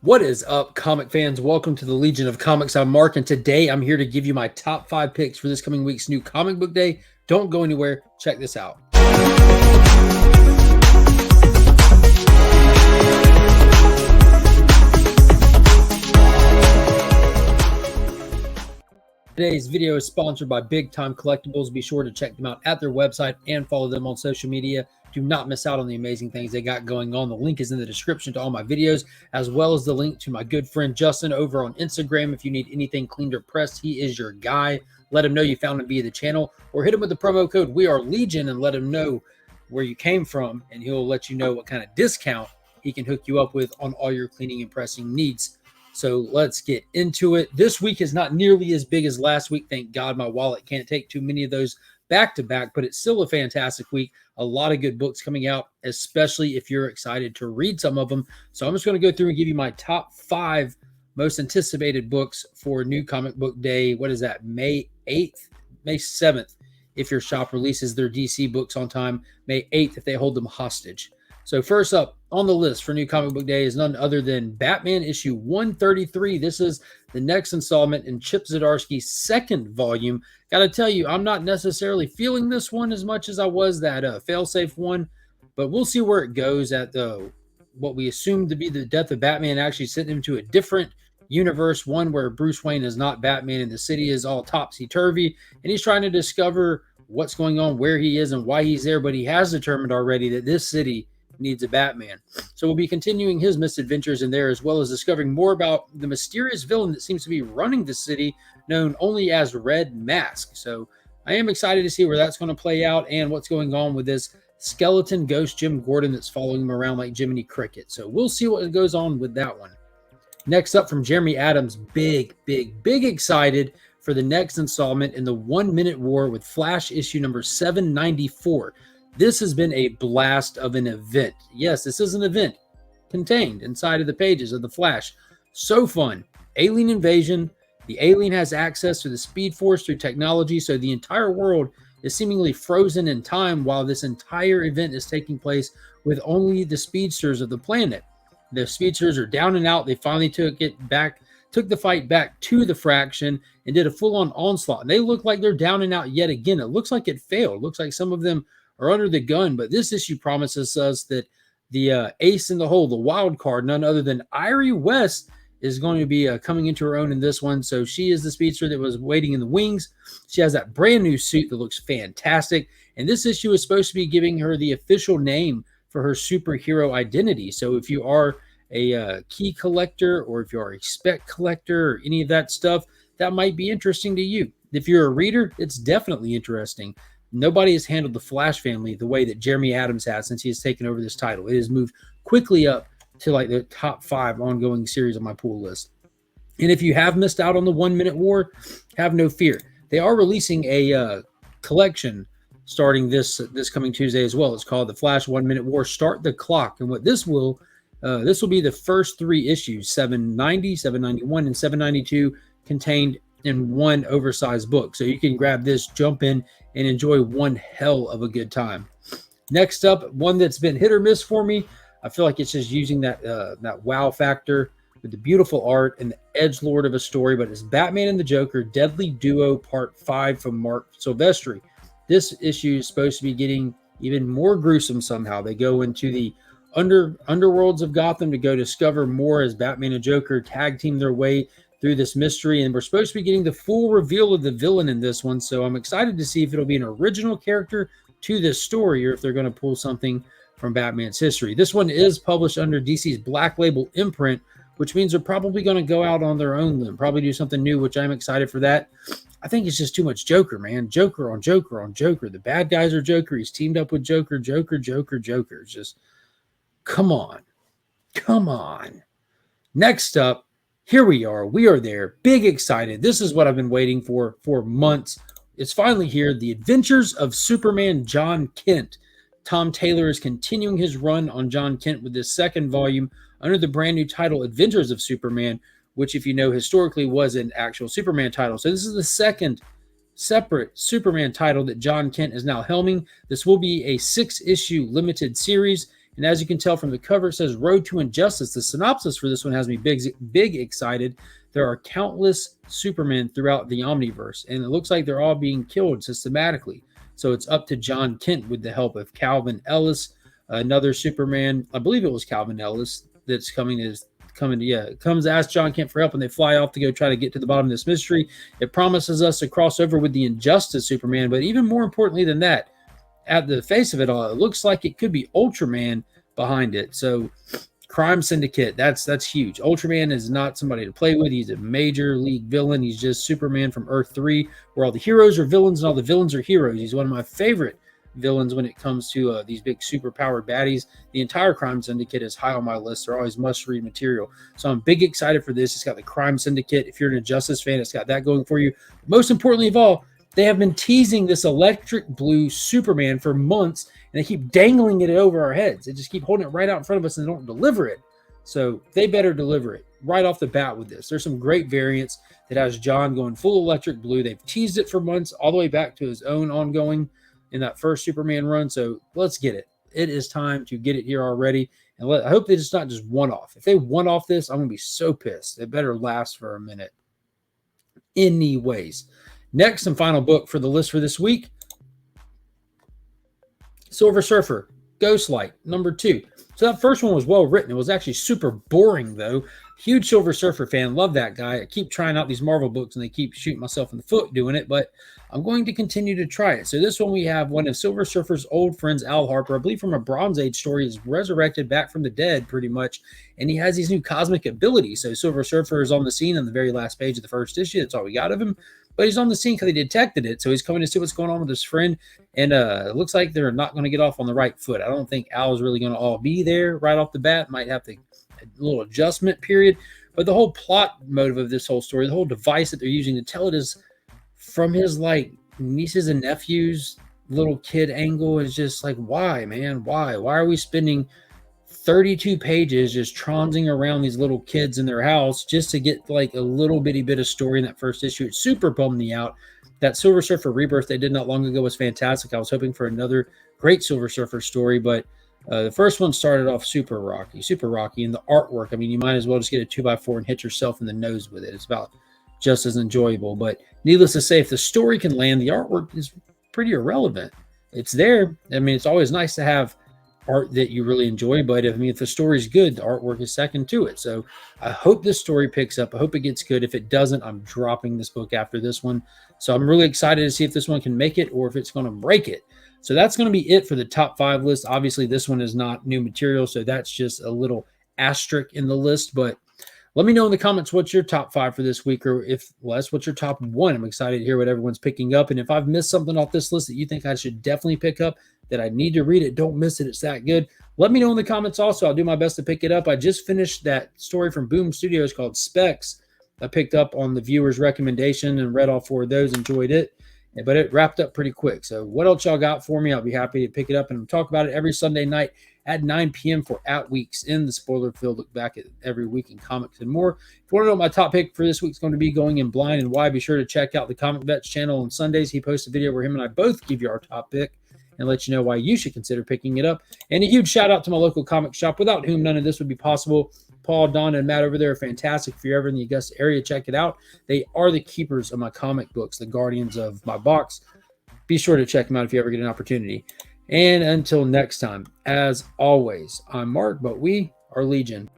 What is up, comic fans? Welcome to the Legion of Comics. I'm Mark, and today I'm here to give you my top 5 picks for this coming week's new comic book day. Don't go anywhere. Check this out. Today's video is sponsored by Big Time Collectibles. Be sure to check them out at their website and follow them on social media. Do not miss out on the amazing things they got going on. The link is in the description to all my videos, as well as the link to my good friend Justin over on Instagram. If you need anything cleaned or pressed, he is your guy. Let him know you found him via the channel, or hit him with the promo code We Are Legion and let him know where you came from, and he'll let you know what kind of discount he can hook you up with on all your cleaning and pressing needs. So let's get into it. This week is not nearly as big as last week. Thank God my wallet can't take too many of those back to back, but it's still a fantastic week. A lot of good books coming out, especially if you're excited to read some of them. So I'm just going to go through and give you my top 5 most anticipated books for New Comic Book Day. What is that? May 8th, May 7th, if your shop releases their DC books on time. May 8th, if they hold them hostage. So first up on the list for New Comic Book Day is none other than Batman issue 133. This is the next installment in Chip Zdarsky's second volume. Got to tell you, I'm not necessarily feeling this one as much as I was that failsafe one, but we'll see where it goes at what we assume to be the death of Batman actually sent him to a different universe, one where Bruce Wayne is not Batman and the city is all topsy-turvy, and he's trying to discover what's going on, where he is, and why he's there, but he has determined already that this city needs a Batman. So we'll be continuing his misadventures in there, as well as discovering more about the mysterious villain that seems to be running the city, known only as Red Mask. So I am excited to see where that's going to play out and what's going on with this skeleton ghost Jim Gordon that's following him around like Jiminy Cricket. So we'll see what goes on with that one. Next up from Jeremy Adams, big excited for the next installment in the 1 Minute War with Flash issue number 794. This has been a blast of an event. Yes, this is an event contained inside of the pages of the Flash. So fun. Alien invasion. The alien has access to the Speed Force through technology, so the entire world is seemingly frozen in time while this entire event is taking place with only the speedsters of the planet. The speedsters are down and out. They finally took the fight back to the Fraction and did a full-on onslaught. And they look like they're down and out yet again. It looks like it failed. It looks like some of them are under the gun, but this issue promises us that the ace in the hole, the wild card, none other than Irie West, is going to be coming into her own in this one. So she is the speedster that was waiting in the wings. She has that brand new suit that looks fantastic, and this issue is supposed to be giving her the official name for her superhero identity. So if you are a key collector, or if you are a spec collector, or any of that stuff, that might be interesting to you. If you're a reader, it's definitely interesting. Nobody has handled the Flash family the way that Jeremy Adams has since he has taken over this title. It has moved quickly up to like the top 5 ongoing series on my pull list. And if you have missed out on the 1 Minute War, have no fear. They are releasing a collection starting this coming Tuesday as well. It's called The Flash 1 Minute War Start the Clock. And what this will be the first 3 issues, 790, 791, and 792, contained in one oversized book. So you can grab this, jump in, and enjoy one hell of a good time. Next up, one that's been hit or miss for me. I feel like it's just using that wow factor with the beautiful art and the edgelord of a story, but it's Batman and the Joker, Deadly Duo Part 5 from Mark Silvestri. This issue is supposed to be getting even more gruesome somehow. They go into the underworlds of Gotham to go discover more as Batman and Joker tag team their way through this mystery, and we're supposed to be getting the full reveal of the villain in this one, so I'm excited to see if it'll be an original character to this story or if they're going to pull something from Batman's history. This one is published under DC's Black Label imprint, which means they're probably going to go out on their own limb, probably do something new, which I'm excited for that. I think it's just too much Joker, man. Joker on Joker on Joker. The bad guys are Joker. He's teamed up with Joker. It's just, come on. Next up, here we are. We are there. Big excited. This is what I've been waiting for months. It's finally here. The Adventures of Superman John Kent. Tom Taylor is continuing his run on John Kent with this second volume under the brand new title Adventures of Superman, which, if you know, historically was an actual Superman title. So this is the second separate Superman title that John Kent is now helming. This will be a 6-issue limited series, And as you can tell from the cover, it says Road to Injustice. The synopsis for this one has me big excited. There are countless Supermen throughout the Omniverse, and it looks like they're all being killed systematically. So it's up to John Kent with the help of Calvin Ellis, another Superman. I believe it was Calvin Ellis that's coming comes to ask John Kent for help, and they fly off to go try to get to the bottom of this mystery. It promises us a crossover with the Injustice Superman, but even more importantly than that, at the face of it all, it looks like it could be Ultraman behind it. So Crime Syndicate, that's huge. Ultraman is not somebody to play with. He's a major league villain. He's just Superman from Earth 3, where all the heroes are villains and all the villains are heroes. He's one of my favorite villains when it comes to these big super-powered baddies. The entire Crime Syndicate is high on my list. They're always must-read material. So I'm big excited for this. It's got the Crime Syndicate. If you're an Injustice fan, it's got that going for you. Most importantly of all, they have been teasing this electric blue Superman for months, and they keep dangling it over our heads. They just keep holding it right out in front of us and they don't deliver it. So they better deliver it right off the bat with this. There's some great variants that has John going full electric blue. They've teased it for months, all the way back to his own ongoing in that first Superman run. So let's get it. It is time to get it here already. And I hope that it's not just one-off. If they one-off this, I'm going to be so pissed. It better last for a minute. Anyways, next and final book for the list for this week, Silver Surfer, Ghostlight, number 2. So that first one was well written. It was actually super boring, though. Huge Silver Surfer fan. Love that guy. I keep trying out these Marvel books, and they keep shooting myself in the foot doing it, but I'm going to continue to try it. So this one, we have one of Silver Surfer's old friends, Al Harper, I believe from a Bronze Age story, is resurrected back from the dead pretty much, and he has these new cosmic abilities. So Silver Surfer is on the scene on the very last page of the first issue. That's all we got of him. But he's on the scene because he detected it. So he's coming to see what's going on with his friend. And it looks like they're not going to get off on the right foot. I don't think Al's really going to all be there right off the bat. Might have to a little adjustment period. But the whole plot motive of this whole story, the whole device that they're using to tell it is from his like nieces and nephews, little kid angle, is just like, why, man? Why? Why are we spending 32 pages just trouncing around these little kids in their house just to get like a little bitty bit of story in that first issue? It super bummed me out. That Silver Surfer Rebirth they did not long ago was fantastic. I was hoping for another great Silver Surfer story, but the first one started off super rocky. And the artwork, I mean, you might as well just get a 2x4 and hit yourself in the nose with it. It's about just as enjoyable. But needless to say, if the story can land, the artwork is pretty irrelevant. It's there. I mean, it's always nice to have art that you really enjoy, but if the story's good, the artwork is second to it. So I hope this story picks up. I hope it gets good. If it doesn't, I'm dropping this book after this one. So I'm really excited to see if this one can make it or if it's going to break it. So that's going to be it for the top 5 list. Obviously, this one is not new material, so that's just a little asterisk in the list. But let me know in the comments what's your top 5 for this week, or if less, what's your top 1. I'm excited to hear what everyone's picking up. And if I've missed something off this list that you think I should definitely pick up, that I need to read it, don't miss it, it's that good, let me know in the comments also. I'll do my best to pick it up. I just finished that story from Boom Studios called Specs. I picked up on the viewer's recommendation and read all 4 of those, enjoyed it. But it wrapped up pretty quick. So what else y'all got for me? I'll be happy to pick it up and talk about it every Sunday night at 9 p.m. for At Weeks in the Spoiler Field. Look back at every week in comics and more. If you want to know what my top pick for this week is going to be going in blind and why, be sure to check out the Comic Vets channel on Sundays. He posts a video where him and I both give you our top pick and let you know why you should consider picking it up. And a huge shout out to my local comic shop, without whom none of this would be possible. Paul, Don, and Matt over there are fantastic. If you're ever in the Augusta area, check it out. They are the keepers of my comic books, the guardians of my box. Be sure to check them out if you ever get an opportunity. And until next time, as always, I'm Mark, but we are Legion.